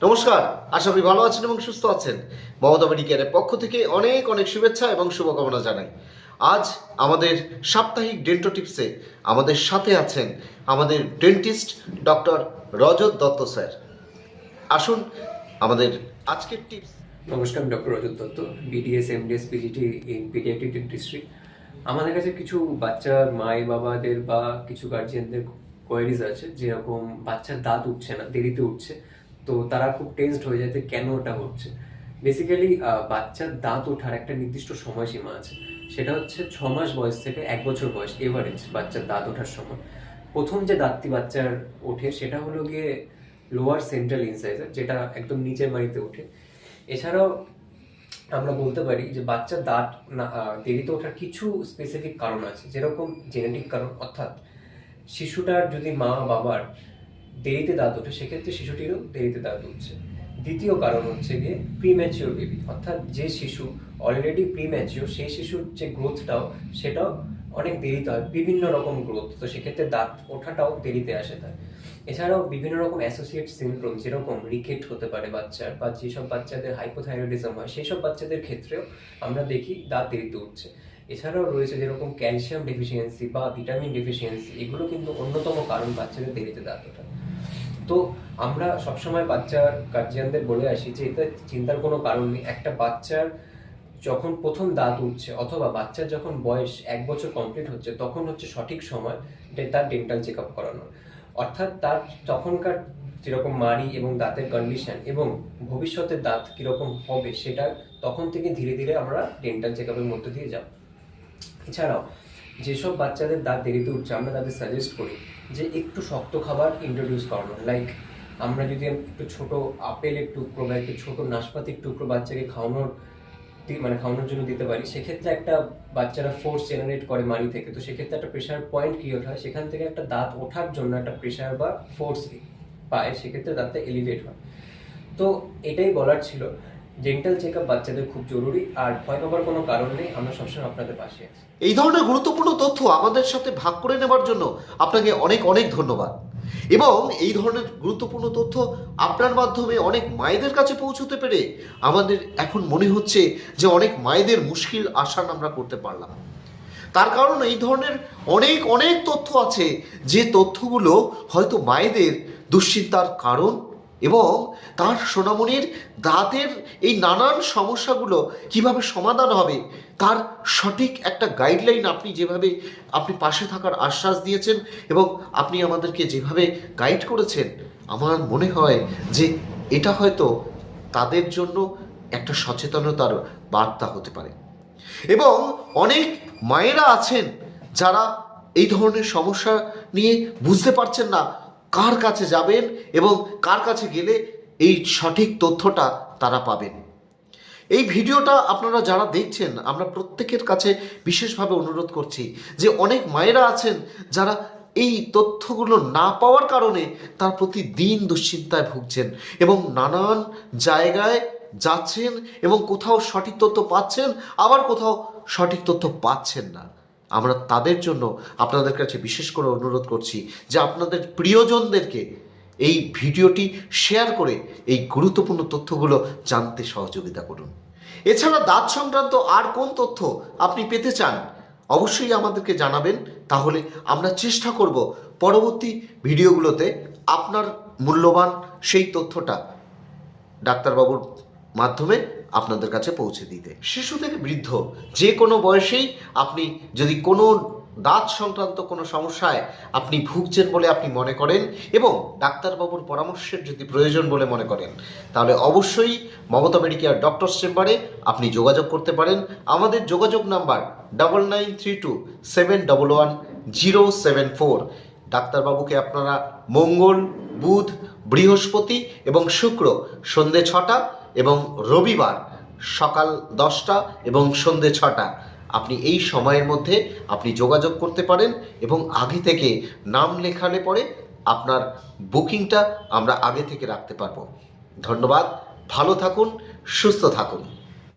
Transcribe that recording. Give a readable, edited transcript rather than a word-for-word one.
নমস্কার, আশা করি ভালো আছেন এবং সুস্থ আছেন। মমতা মেডিকেয়ারের পক্ষ থেকে অনেক অনেক শুভেচ্ছা এবং শুভকামনা জানাই। আজ আমাদের সাপ্তাহিক ডেন্টো টিপসে আমাদের সাথে আছেন আমাদের ডেন্টিস্ট ডক্টর রজত দত্ত স্যার। আসুন আমাদের আজকের টিপস। নমস্কার, doctor Rajat Dutta, BDS MDS PGT in paediatric dentistry. আমাদের কাছে কিছু বাচ্চার মায়ের বাবাদের বা কিছু গার্জিয়ানদের কোয়ারিজ আছে, যেরকম বাচ্চার দাঁত উঠছে না, দেরিতে উঠছে, তো তারা খুব টেনসড হয়ে যায় কেন ওটা হচ্ছে। বেসিক্যালি বাচ্চার দাঁত ওঠার একটা নির্দিষ্ট সময়সীমা আছে, সেটা হচ্ছে 6 মাস বয়স থেকে 1 বছর বয়স এভারেজ বাচ্চার দাঁত ওঠার সময়। প্রথম যে দাঁতটি বাচ্চার ওঠে সেটা হলো গিয়ে লোয়ার সেন্ট্রাল ইনসাইজার, যেটা একদম নিচের মাড়িতে ওঠে। এছাড়াও আমরা বলতে পারি যে বাচ্চার দাঁত দেরিতে ওঠার কিছু স্পেসিফিক কারণ আছে, যেরকম জেনেটিক কারণ, অর্থাৎ শিশুটার যদি মা বাবার দেরিতে দাঁত ওঠে সেক্ষেত্রে শিশুটিরও দেরিতে দাঁত উঠছে। দ্বিতীয় কারণ হচ্ছে গিয়ে প্রিম্যাচিওর বেবি, অর্থাৎ যে শিশু অলরেডি প্রিম্যাচিওর সেই শিশুর যে গ্রোথটাও সেটাও অনেক দেরিতে হয়, বিভিন্ন রকম গ্রোথ, তো সেক্ষেত্রে দাঁত ওঠাটাও দেরিতে আসে তার। এছাড়াও বিভিন্ন রকম অ্যাসোসিয়েট সিনড্রোম, যেরকম রিকেট হতে পারে বাচ্চার, বা যেসব বাচ্চাদের হাইপোথাইরয়েডিজম হয় সেই সব বাচ্চাদের ক্ষেত্রেও আমরা দেখি দাঁত দেরিতে উঠছে। এছাড়াও রয়েছে যেরকম ক্যালসিয়াম ডেফিসিয়েন্সি বা ভিটামিন ডেফিসিয়েন্সি, এগুলো কিন্তু অন্যতম কারণ বাচ্চাদের দেরিতে দাঁত ওঠা। তো আমরা সবসময় বাচ্চার গার্জিয়ানদের বলে আসি যে এটা চিন্তার কোনো কারণ নেই। একটা বাচ্চার যখন প্রথম দাঁত উঠছে অথবা বাচ্চার যখন বয়স 1 বছর কমপ্লিট হচ্ছে, তখন হচ্ছে সঠিক সময় তার ডেন্টাল চেক আপ করানোর। অর্থাৎ তার তখনকার যেরকম মাড়ি এবং দাঁতের কন্ডিশন এবং ভবিষ্যতে দাঁত কীরকম হবে সেটা তখন থেকে ধীরে ধীরে আমরা ডেন্টাল চেক আপের মধ্যে দিয়ে যাব। এছাড়াও যেসব বাচ্চাদের দাঁত দেরিতে উঠছে আমরা তাদের সাজেস্ট করি যে একটু শক্ত খাবার ইন্ট্রোডিউস করানো। লাইক আমরা যদি একটু ছোট আপেলের টুকরো বা একটু ছোট নাশপাতির টুকরো বাচ্চাকে খাওয়ানোর জন্য দিতে পারি, সেক্ষেত্রে একটা বাচ্চারা ফোর্স জেনারেট করে মাড়ি থেকে, তো সেক্ষেত্রে একটা প্রেশার পয়েন্ট ক্রিয়েট হয়, সেখান থেকে একটা দাঁত ওঠার জন্য একটা প্রেশার বা ফোর্স পায়, সেক্ষেত্রে দাঁতটা এলিভেট হয়। তো এটাই বলার ছিল, ডেন্টাল চেক আপ বাচ্চাদের খুব জরুরি, আর ভয় পাবার কোনো কারণ নেই, আমরা সবসময় আপনাদের পাশে আছি। এই ধরনের গুরুত্বপূর্ণ তথ্য আমাদের সাথে ভাগ করে নেবার জন্য আপনাকে অনেক অনেক ধন্যবাদ। এবং এই ধরনের গুরুত্বপূর্ণ তথ্য আপনার মাধ্যমে অনেক মায়েদের কাছে পৌঁছতে পেরে আমাদের এখন মনে হচ্ছে যে অনেক মায়েদের মুশকিল আসান আমরা করতে পারলাম। তার কারণ এই ধরনের অনেক অনেক তথ্য আছে, যে তথ্যগুলো হয়তো মায়েদের দুশ্চিন্তার কারণ, এবং তার সোনামণির দাঁতের এই নানান সমস্যাগুলো কিভাবে সমাধান হবে তার সঠিক একটা গাইডলাইন আপনি পাশে থাকার আশ্বাস দিয়েছেন এবং আপনি আমাদেরকে যেভাবে গাইড করেছেন, আমার মনে হয় যে এটা হয়তো তাদের জন্য একটা সচেতনতার বার্তা হতে পারে। এবং অনেক মায়েরা আছেন যারা এই ধরনের সমস্যা নিয়ে বুঝতে পারছেন না কার কাছে যাবেন এবং কার কাছে গেলে এই সঠিক তথ্যটা তারা পাবেন। এই ভিডিওটা আপনারা যারা দেখছেন, আমরা প্রত্যেকের কাছে বিশেষভাবে অনুরোধ করছি যে অনেক মায়েরা আছেন যারা এই তথ্যগুলো না পাওয়ার কারণে তার প্রতিদিন দুশ্চিন্তায় ভুগছেন এবং নানান জায়গায় যাচ্ছেন এবং কোথাও সঠিক তথ্য পাচ্ছেন, আবার কোথাও সঠিক তথ্য পাচ্ছেন না। আমরা তাদের জন্য আপনাদের কাছে বিশেষ করে অনুরোধ করছি যে আপনাদের প্রিয়জনদেরকে এই ভিডিওটি শেয়ার করে এই গুরুত্বপূর্ণ তথ্যগুলো জানতে সহযোগিতা করুন। এছাড়া দাঁত সংক্রান্ত আর কোন তথ্য আপনি পেতে চান অবশ্যই আমাদেরকে জানাবেন, তাহলে আমরা চেষ্টা করব পরবর্তী ভিডিওগুলোতে আপনার মূল্যবান সেই তথ্যটা ডাক্তারবাবুর মাধ্যমে আপনাদের কাছে পৌঁছে দিতে। শিশু থেকে বৃদ্ধ যে কোনো বয়সেই আপনি যদি কোনো দাঁত সংক্রান্ত কোনো সমস্যায় আপনি ভুগছেন বলে আপনি মনে করেন এবং ডাক্তারবাবুর পরামর্শের যদি প্রয়োজন বলে মনে করেন, তাহলে অবশ্যই মমতা মেডিকেয়ার ডক্টরস চেম্বারে আপনি যোগাযোগ করতে পারেন। আমাদের যোগাযোগ নাম্বার 9932711074। ডাক্তারবাবুকে আপনারা মঙ্গল, বুধ, বৃহস্পতি এবং শুক্র সন্ধে 6টা এবং রবিবার সকাল 10টা এবং সন্ধে 6টা আপনি এই সময়ের মধ্যে আপনি যোগাযোগ করতে পারেন এবং আগে থেকে নাম লেখালে পরে আপনার বুকিংটা আমরা আগে থেকে রাখতে পারবো। ধন্যবাদ, ভালো থাকুন, সুস্থ থাকুন।